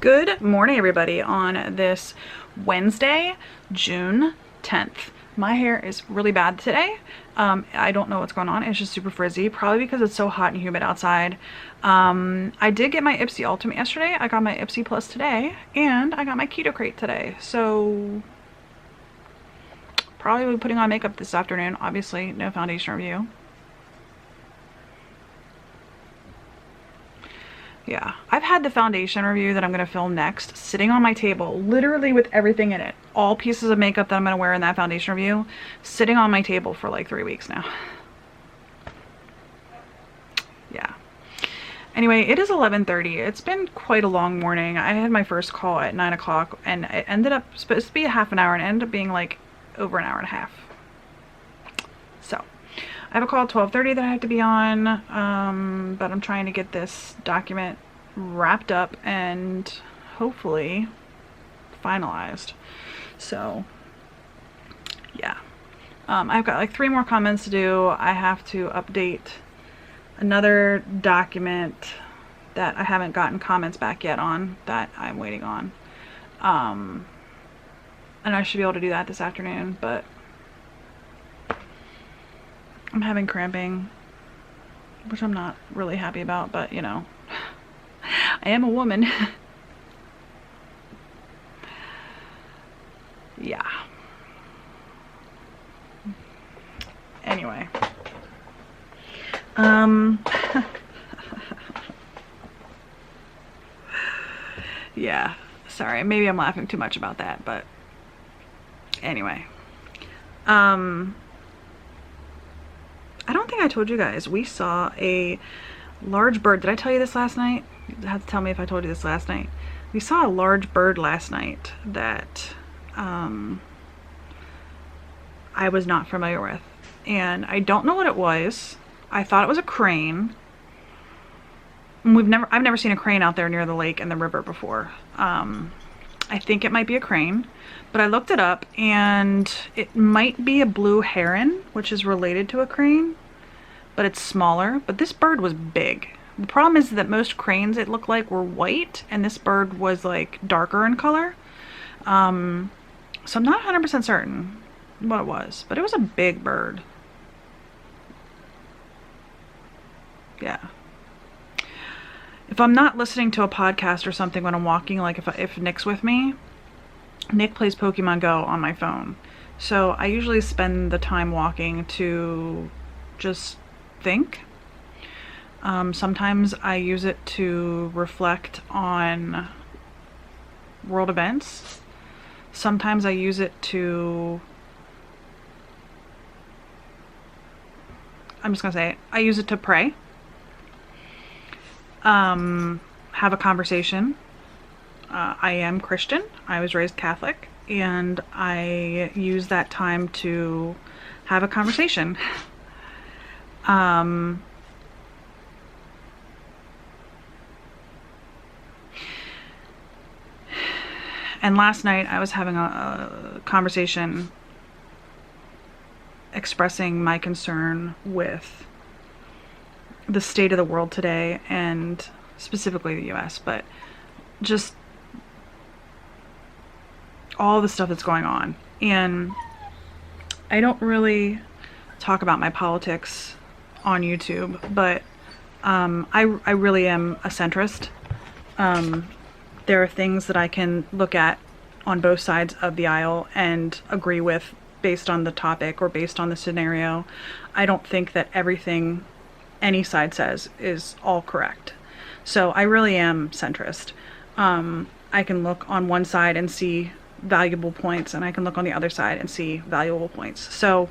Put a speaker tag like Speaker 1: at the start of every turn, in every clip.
Speaker 1: Good morning, everybody, on this Wednesday, June 10th. My hair is really bad today. I don't know what's going on. It's just super frizzy, probably because it's so hot and humid outside. I did get my Ipsy Ultimate yesterday. I got my Ipsy Plus today, and I got my Keto Crate today. So probably will be putting on makeup this afternoon. Obviously, no foundation review. Yeah, I've had the foundation review that I'm going to film next sitting on my table, literally with everything in it. All pieces of makeup that I'm going to wear in that foundation review, sitting on my table for like 3 weeks now. Yeah. Anyway, it is 11:30. It's been quite a long morning. I had my first call at 9 o'clock and it ended up supposed to be a half an hour and it ended up being like over an hour and a half. So I have a call at 12:30 that I have to be on, but I'm trying to get this document wrapped up and hopefully finalized. So yeah, I've got like 3 more comments to do. I have to update another document that I haven't gotten comments back yet on, that I'm waiting on. And I should be able to do that this afternoon, but I'm having cramping, which I'm not really happy about, but you know, I am a woman. Yeah. Anyway. Yeah, sorry, maybe I'm laughing too much about that, but anyway. I don't think I told you guys, we saw a large bird. Did I tell you this last night? You have to tell me if I told you this last night. We saw a large bird last night that I was not familiar with. And I don't know what it was. I thought it was a crane. I've never seen a crane out there near the lake and the river before. I think it might be a crane, but I looked it up and it might be a blue heron, which is related to a crane, but it's smaller. But this bird was big. The problem is that most cranes, it looked like, were white, and this bird was like darker in color. So I'm not 100% certain what it was, but it was a big bird. Yeah. If I'm not listening to a podcast or something when I'm walking, like if Nick's with me, Nick plays Pokemon Go on my phone. So I usually spend the time walking to just think. Sometimes I use it to reflect on world events. Sometimes I use it to, I'm just gonna say it, I use it to pray. Have a conversation. I am Christian. I was raised Catholic, and I use that time to have a conversation. And last night I was having a conversation expressing my concern with the state of the world today, and specifically the US, but just all the stuff that's going on. And I don't really talk about my politics on YouTube, but I really am a centrist. There are things that I can look at on both sides of the aisle and agree with based on the topic or based on the scenario. I don't think that everything any side says is all correct. So I really am centrist. I can look on one side and see valuable points, and I can look on the other side and see valuable points. So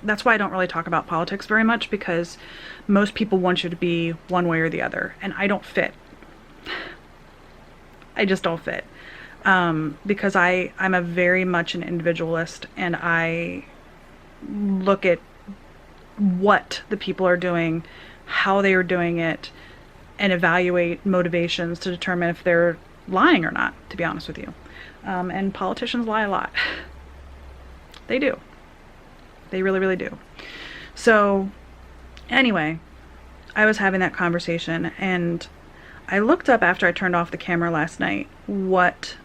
Speaker 1: that's why I don't really talk about politics very much, because most people want you to be one way or the other, and I don't fit. I just don't fit. Because I'm a very much an individualist, and I look at what the people are doing, how they are doing it, and evaluate motivations to determine if they're lying or not, to be honest with you. And politicians lie a lot. They do. They really, really do. So anyway, I was having that conversation, and I looked up after I turned off the camera last night what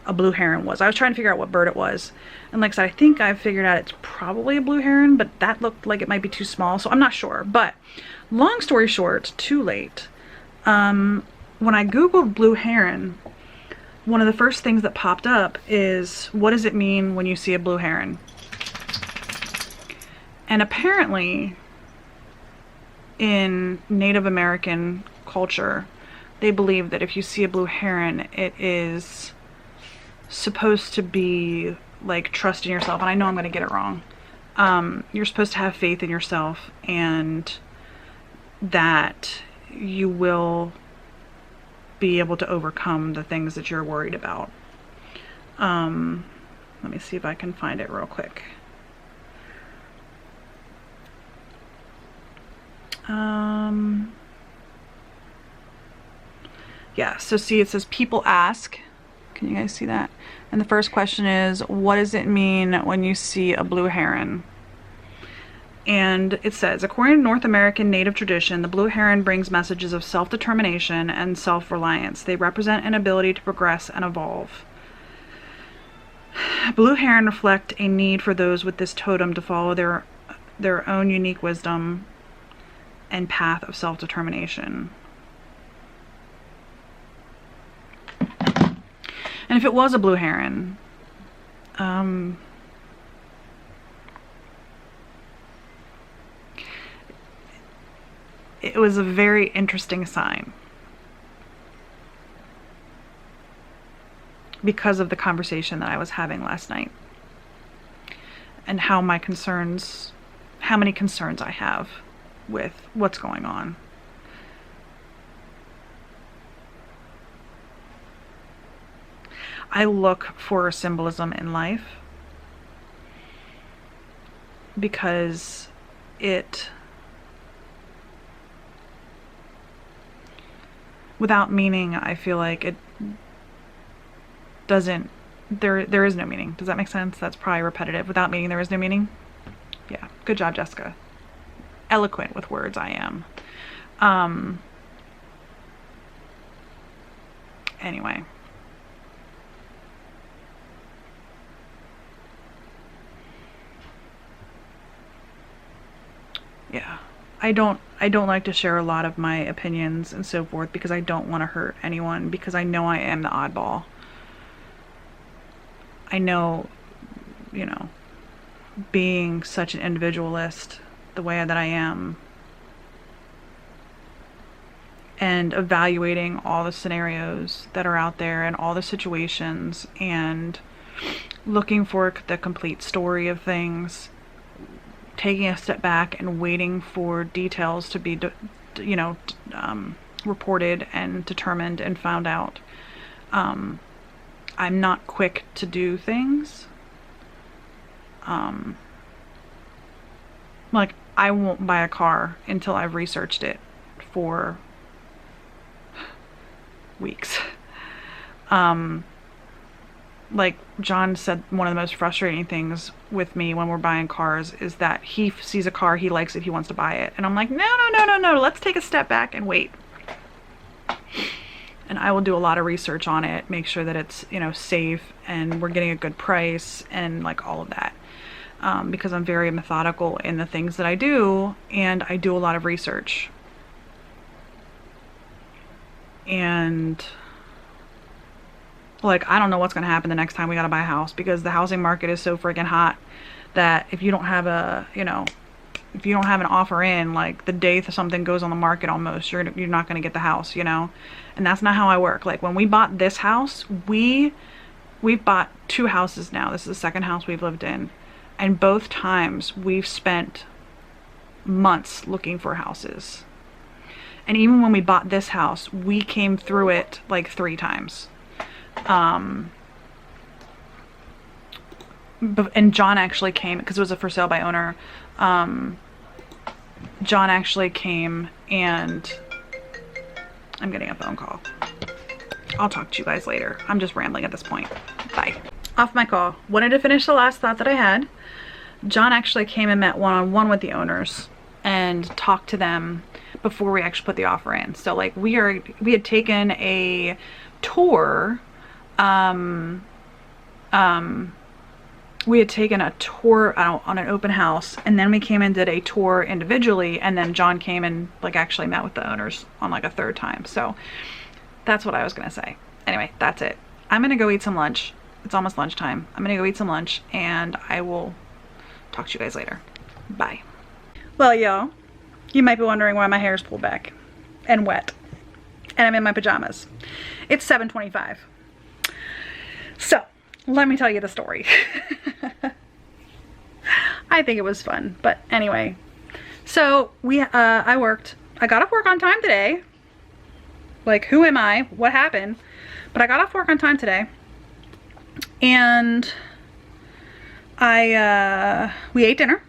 Speaker 1: a blue heron was. I was trying to figure out what bird it was. And like I said, I think I figured out it's probably a blue heron, but that looked like it might be too small, so I'm not sure. But long story short, too late. When I Googled blue heron, one of the first things that popped up is, what does it mean when you see a blue heron? And apparently, in Native American culture, they believe that if you see a blue heron, it is supposed to be like trust in yourself. And I know I'm going to get it wrong. You're supposed to have faith in yourself, and that you will be able to overcome the things that you're worried about. Let me see if I can find it real quick. Yeah, so see, it says people ask. Can you guys see that? And the first question is, what does it mean when you see a blue heron? And it says, according to North American native tradition, the blue heron brings messages of self-determination and self-reliance. They represent an ability to progress and evolve. Blue heron reflect a need for those with this totem to follow their own unique wisdom and path of self-determination. And if it was a blue heron, it was a very interesting sign because of the conversation that I was having last night and how many concerns I have with what's going on. I look for symbolism in life because without meaning, I feel like it doesn't, there is no meaning. Does that make sense? That's probably repetitive. Without meaning, there is no meaning. Yeah, good job, Jessica. Eloquent with words, I am. Anyway. Yeah, I don't like to share a lot of my opinions and so forth because I don't want to hurt anyone, because I know I am the oddball. I know, you know, being such an individualist the way that I am, and evaluating all the scenarios that are out there and all the situations and looking for the complete story of things, taking a step back and waiting for details to be, reported and determined and found out. I'm not quick to do things. Like, I won't buy a car until I've researched it for weeks. Like John said, one of the most frustrating things with me when we're buying cars is that he sees a car, he likes it, he wants to buy it. And I'm like, no, let's take a step back and wait. And I will do a lot of research on it, make sure that it's, safe and we're getting a good price and like all of that. Because I'm very methodical in the things that I do, and I do a lot of research. And like, I don't know what's going to happen the next time we got to buy a house, because the housing market is so freaking hot that if you don't have if you don't have an offer in, like the day that something goes on the market almost, you're not going to get the house, And that's not how I work. Like when we bought this house, we've bought 2 houses now. This is the second house we've lived in. And both times we've spent months looking for houses. And even when we bought this house, we came through it like 3 times. And John actually came, because it was a for sale by owner. John actually came, and I'm getting a phone call. I'll talk to you guys later. I'm just rambling at this point. Bye. Off my call. Wanted to finish the last thought that I had. John actually came and met one-on-one with the owners and talked to them, before we actually put the offer in. So like we had taken a tour, we had taken a tour out on an open house, and then we came and did a tour individually, and then John came and like actually met with the owners on like a third time. So that's what I was gonna say. Anyway, that's it. I'm gonna go eat some lunch. It's almost lunchtime. I'm gonna go eat some lunch, and I will talk to you guys later. Bye. Well, y'all, you might be wondering why my hair is pulled back and wet, and I'm in my pajamas. It's 7:25. So let me tell you the story. I think it was fun, but anyway. So I got off work on time today. Like, who am I? What happened? But I got off work on time today, and we ate dinner,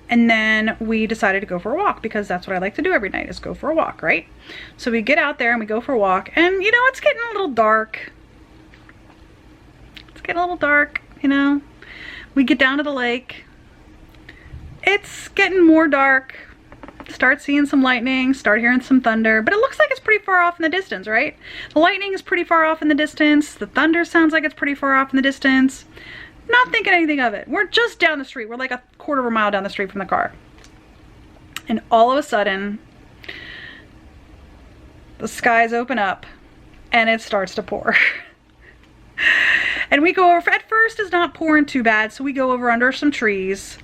Speaker 1: and then we decided to go for a walk, because that's what I like to do every night, is go for a walk, right? So we get out there and we go for a walk, and you know, it's getting a little dark. It's getting a little dark, you know. We get down to the lake. It's getting more dark. Start seeing some lightning, start hearing some thunder, but it looks like it's pretty far off in the distance, right? The lightning is pretty far off in the distance. The thunder sounds like it's pretty far off in the distance. Not thinking anything of it. We're just down the street. We're like a quarter of a mile down the street from the car. And all of a sudden, the skies open up and it starts to pour. And we go over, at first it's not pouring too bad, so we go over under some trees.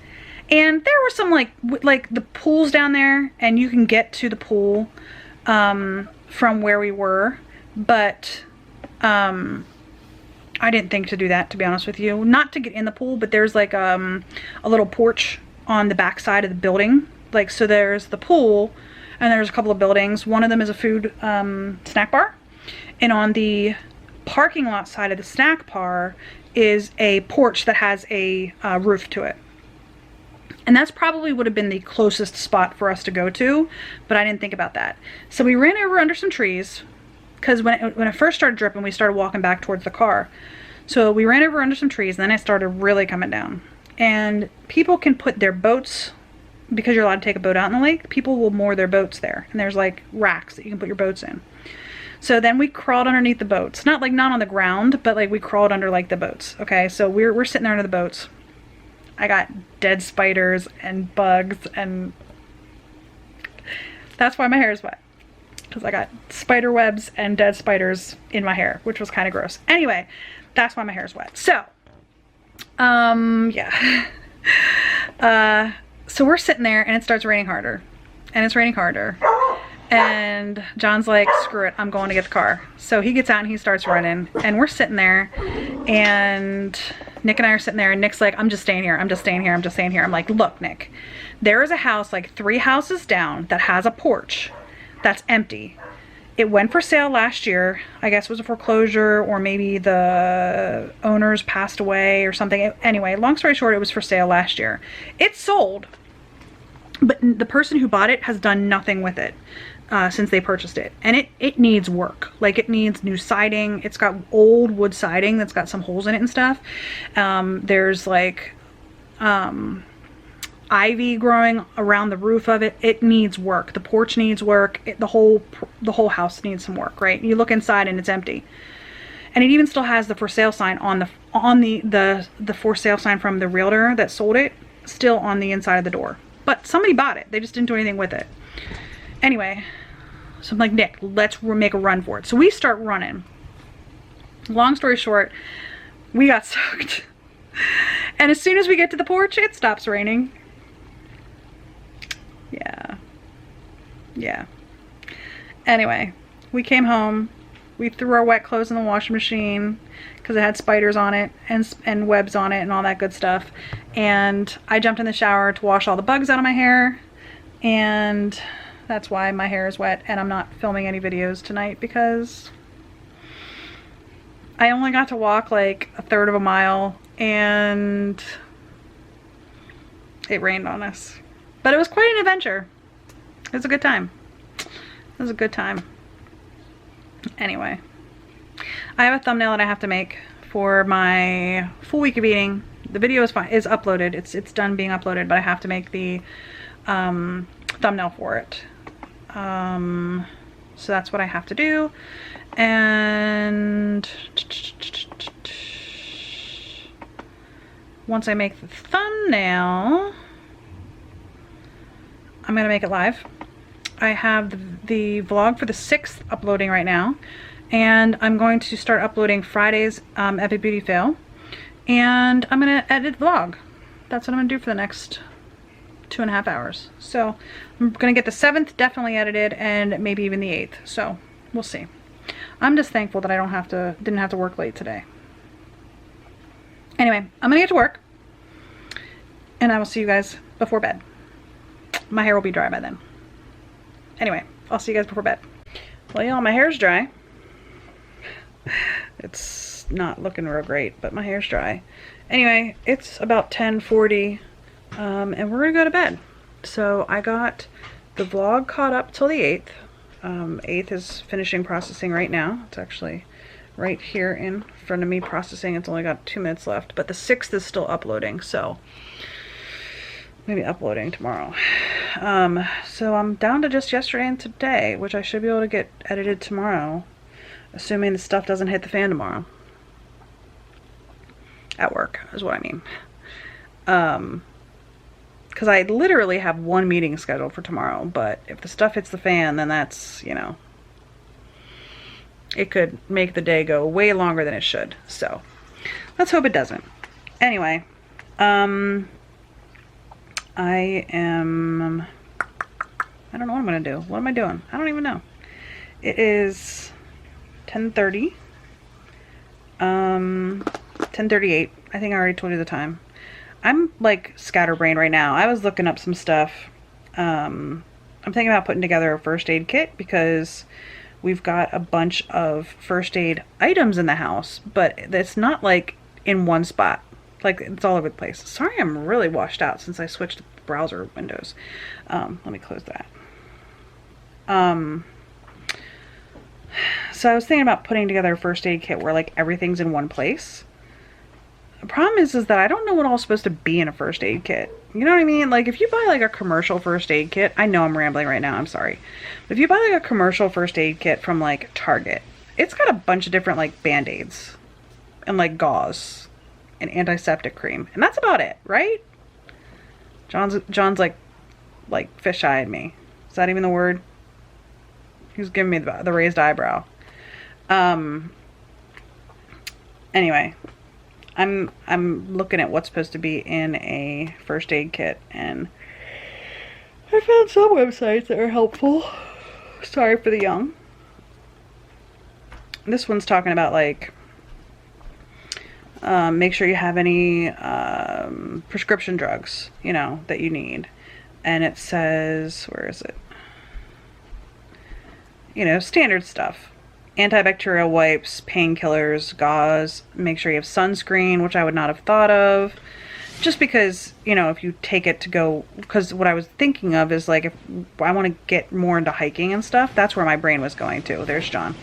Speaker 1: And there were some like the pools down there, and you can get to the pool from where we were, but I didn't think to do that, to be honest with you. Not to get in the pool, but there's like a little porch on the back side of the building. Like, so there's the pool, and there's a couple of buildings. One of them is a food snack bar, and on the parking lot side of the snack bar is a porch that has a roof to it. And that's probably would have been the closest spot for us to go to, but I didn't think about that. So we ran over under some trees, because when it first started dripping, we started walking back towards the car. So we ran over under some trees, and then it started really coming down. And people can put their boats, because you're allowed to take a boat out in the lake, people will moor their boats there. And there's like racks that you can put your boats in. So then we crawled underneath the boats. Not on the ground, but like we crawled under like the boats. Okay, so we're sitting there under the boats. I got dead spiders and bugs, and that's why my hair is wet, because I got spider webs and dead spiders in my hair, which was kind of gross. Anyway, that's why my hair is wet. So yeah. So we're sitting there, and it starts raining harder, and it's raining harder, and John's like, screw it, I'm going to get the car. So he gets out and he starts running, and we're sitting there, and Nick and I are sitting there, and Nick's like, I'm just staying here, I'm just staying here, I'm just staying here. I'm like, look, Nick, there is a house like 3 houses down that has a porch that's empty. It went for sale last year. I guess it was a foreclosure, or maybe the owners passed away or something. Anyway, long story short, it was for sale last year. It's sold, but the person who bought it has done nothing with it since they purchased it. And it needs work. Like, it needs new siding. It's got old wood siding that's got some holes in it and stuff. There's like ivy growing around the roof of it. It needs work. The porch needs work. The whole house needs some work, right? You look inside and it's empty. And it even still has the for sale sign on the for sale sign from the realtor that sold it, still on the inside of the door. But somebody bought it. They just didn't do anything with it. Anyway, so I'm like, Nick, let's make a run for it. So we start running. Long story short, we got soaked. And as soon as we get to the porch, it stops raining. Yeah. Anyway, we came home. We threw our wet clothes in the washing machine because it had spiders on it and webs on it and all that good stuff. And I jumped in the shower to wash all the bugs out of my hair. And that's why my hair is wet, and I'm not filming any videos tonight because I only got to walk like a third of a mile and it rained on us. But it was quite an adventure. It was a good time. It was a good time. Anyway, I have a thumbnail that I have to make for my full week of eating. The video is fine, is uploaded. It's done being uploaded, but I have to make the thumbnail for it. So that's what I have to do. And once I make the thumbnail, I'm gonna make it live. I have the vlog for the 6th uploading right now, and I'm going to start uploading Friday's Epic Beauty Fail, and I'm gonna edit the vlog. That's what I'm gonna do for the next 2.5 hours. So I'm gonna get the 7th definitely edited, and maybe even the 8th. So we'll see. I'm just thankful that I didn't have to work late today. Anyway, I'm gonna get to work, and I will see you guys before bed. My hair will be dry by then. Anyway, I'll see you guys before bed. Well, y'all, my hair's dry. It's not looking real great, but my hair's dry. Anyway, it's about 10:40, and we're gonna go to bed. So I got the vlog caught up till the 8th. 8th is finishing processing right now. It's actually right here in front of me processing. It's only got 2 minutes left, but the 6th is still uploading, so maybe uploading tomorrow. So I'm down to just yesterday and today, which I should be able to get edited tomorrow, assuming the stuff doesn't hit the fan tomorrow. At work, is what I mean. Because I literally have 1 meeting scheduled for tomorrow, but if the stuff hits the fan, then that's, you know, it could make the day go way longer than it should. So let's hope it doesn't. Anyway, I don't know what I'm gonna do. What am I doing? I don't even know. It is 10:30. 10:38. I think I already told you the time. I'm like scatterbrained right now. I was looking up some stuff. I'm thinking about putting together a first aid kit because we've got a bunch of first aid items in the house, but it's not like in one spot. Like, it's all over the place. Sorry, I'm really washed out since I switched browser windows. Let me close that. So I was thinking about putting together a first aid kit where like everything's in one place. The problem is that I don't know what all is supposed to be in a first aid kit. You know what I mean? Like, if you buy like a commercial first aid kit, I know I'm rambling right now, I'm sorry. But if you buy like a commercial first aid kit from like Target, it's got a bunch of different like Band-Aids and like gauze and antiseptic cream. And that's about it, right? John's like fish-eyed me. Is that even the word? He was giving me the raised eyebrow. Anyway, I'm looking at what's supposed to be in a first aid kit, and I found some websites that are helpful. Sorry for the young. This one's talking about like make sure you have any prescription drugs, you know, that you need. And it says, where is it? You know, standard stuff. Antibacterial wipes, painkillers, gauze. Make sure you have sunscreen, which I would not have thought of. Just because, you know, if you take it to go, because what I was thinking of is like, if I want to get more into hiking and stuff, that's where my brain was going to. There's John.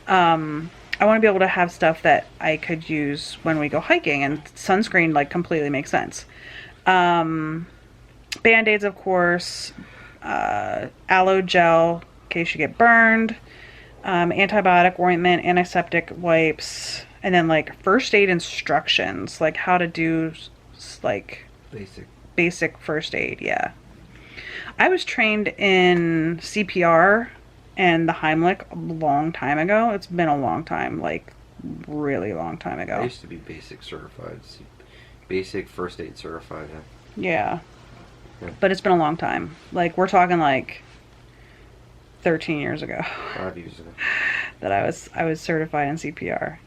Speaker 1: I want to be able to have stuff that I could use when we go hiking, and sunscreen like completely makes sense. Band-Aids, of course, aloe gel in case you get burned, antibiotic ointment, antiseptic wipes, and then like first aid instructions, like how to do like basic first aid. Yeah, I was trained in CPR and the Heimlich a long time ago. It's been a long time, like really long time ago.
Speaker 2: I used to be basic certified, basic first aid certified.
Speaker 1: Yeah. But it's been a long time. Like, we're talking like 13 years ago.
Speaker 2: 5 years ago.
Speaker 1: That I was certified in CPR.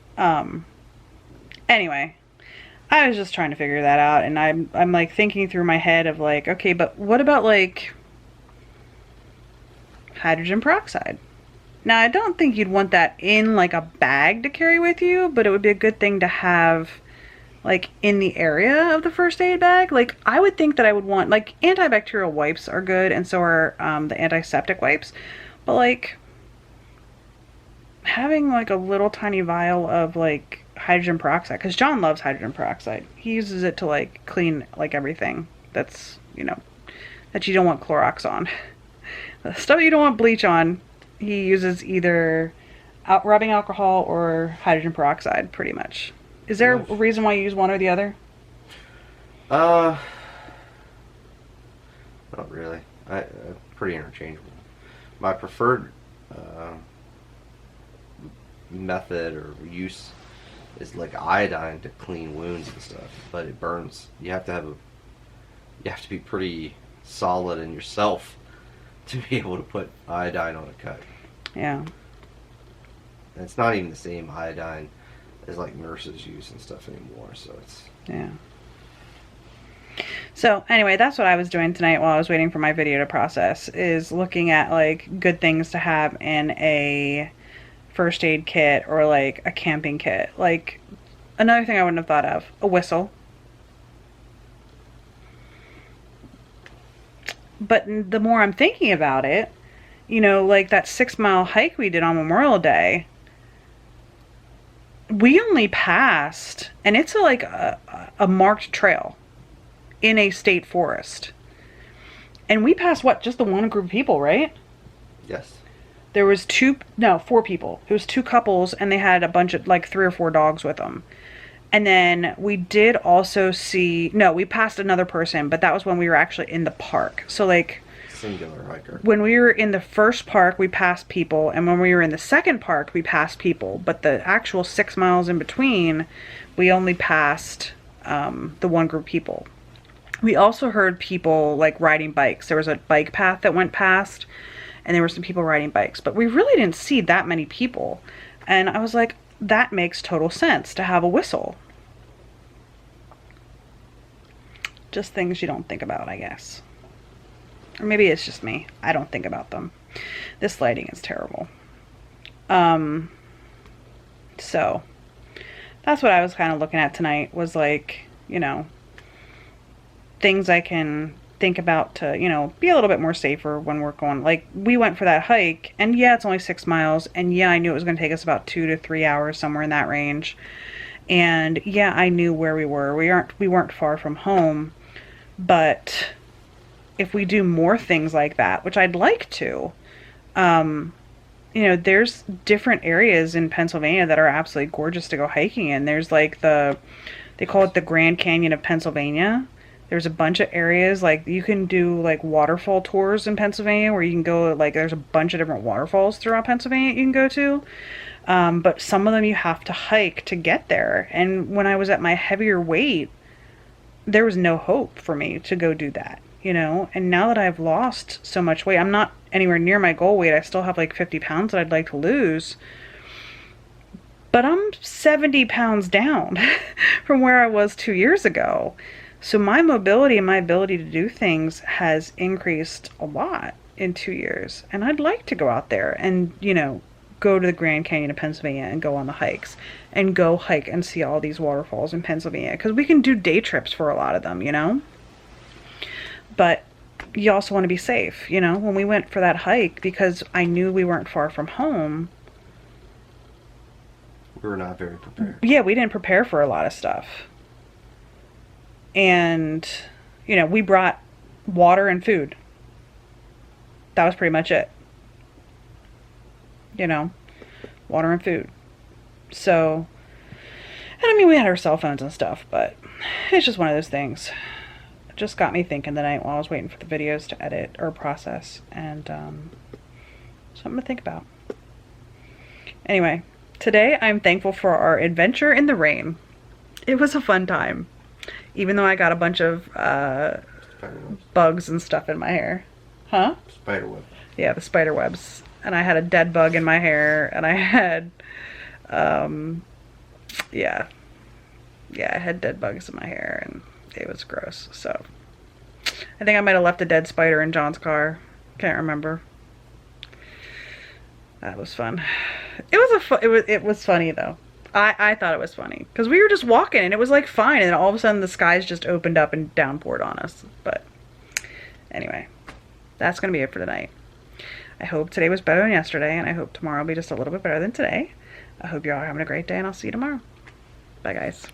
Speaker 1: Anyway, I was just trying to figure that out, and I'm like thinking through my head of like, okay, but what about like hydrogen peroxide? Now, I don't think you'd want that in like a bag to carry with you, but it would be a good thing to have like in the area of the first aid bag. Like, I would think that I would want, like, antibacterial wipes are good, and so are the antiseptic wipes, but like having like a little tiny vial of like hydrogen peroxide, because John loves hydrogen peroxide. He uses it to like clean like everything that's, you know, that you don't want Clorox on. The stuff you don't want bleach on, he uses either rubbing alcohol or hydrogen peroxide, pretty much. Is there a reason why you use one or the other?
Speaker 2: Not really. Pretty interchangeable. My preferred method or use is like iodine to clean wounds and stuff, but it burns. You have to be pretty solid in yourself to be able to put iodine on a cut.
Speaker 1: Yeah.
Speaker 2: And it's not even the same iodine as like nurses use and stuff anymore, so it's...
Speaker 1: Yeah. So anyway, that's what I was doing tonight while I was waiting for my video to process, is looking at like good things to have in a first aid kit or like a camping kit. Like another thing I wouldn't have thought of, a whistle. But the more I'm thinking about it, you know, like that 6-mile hike we did on Memorial Day, we only passed, and it's like a marked trail in a state forest. And we passed, what, just the one group of people, right?
Speaker 2: Yes.
Speaker 1: There was 4 people. It was 2 couples, and they had a bunch of, like, 3 or 4 dogs with them. And then we did also see, we passed another person, but that was when we were actually in the park. So, like,
Speaker 2: Singular hiker.
Speaker 1: when we were in the first park, we passed people, and when we were in the second park, we passed people. But the actual 6 miles in between, we only passed the one group of people. We also heard people like riding bikes. There was a bike path that went past, and there were some people riding bikes, but we really didn't see that many people. And I was like, that makes total sense to have a whistle. Just things you don't think about, I guess. Or maybe it's just me. I don't think about them. This lighting is terrible. So that's what I was kind of looking at tonight, was like, you know, things I can think about to, you know, be a little bit more safer when we're going. Like, we went for that hike, and yeah, it's only 6 miles, and yeah, I knew it was going to take us about 2 to 3 hours, somewhere in that range. And yeah, I knew where we were. We weren't far from home. But if we do more things like that, which I'd like to, you know, there's different areas in Pennsylvania that are absolutely gorgeous to go hiking in. There's like they call it the Grand Canyon of Pennsylvania. There's a bunch of areas, like you can do like waterfall tours in Pennsylvania, where you can go, like there's a bunch of different waterfalls throughout Pennsylvania you can go to. But some of them you have to hike to get there. And when I was at my heavier weight, there was no hope for me to go do that, you know? And now that I've lost so much weight, I'm not anywhere near my goal weight. I still have like 50 pounds that I'd like to lose. But I'm 70 pounds down from where I was 2 years ago. So my mobility and my ability to do things has increased a lot in 2 years. And I'd like to go out there and, you know, go to the Grand Canyon of Pennsylvania and go on the hikes and go hike and see all these waterfalls in Pennsylvania, because we can do day trips for a lot of them, you know. But you also want to be safe, you know. When we went for that hike, because I knew we weren't far from home,
Speaker 2: We were not very prepared.
Speaker 1: yeah, we didn't prepare for a lot of stuff. And, you know, we brought water and food. That was pretty much it. You know, water and food. So, and I mean, we had our cell phones and stuff, but it's just one of those things. It just got me thinking tonight while I was waiting for the videos to edit or process, and something to think about. Anyway, today I'm thankful for our adventure in the rain. It was a fun time, even though I got a bunch of bugs and stuff in my hair. Huh?
Speaker 2: Spiderweb.
Speaker 1: Yeah, the spider webs. And I had a dead bug in my hair, and I had, yeah, I had dead bugs in my hair, and it was gross. So I think I might have left a dead spider in John's car. Can't remember. That was fun. It was funny though. I thought it was funny because we were just walking and it was like fine, and then all of a sudden the skies just opened up and downpoured on us. But anyway, that's gonna be it for tonight. I hope today was better than yesterday, and I hope tomorrow will be just a little bit better than today. I hope you're all having a great day, and I'll see you tomorrow. Bye, guys.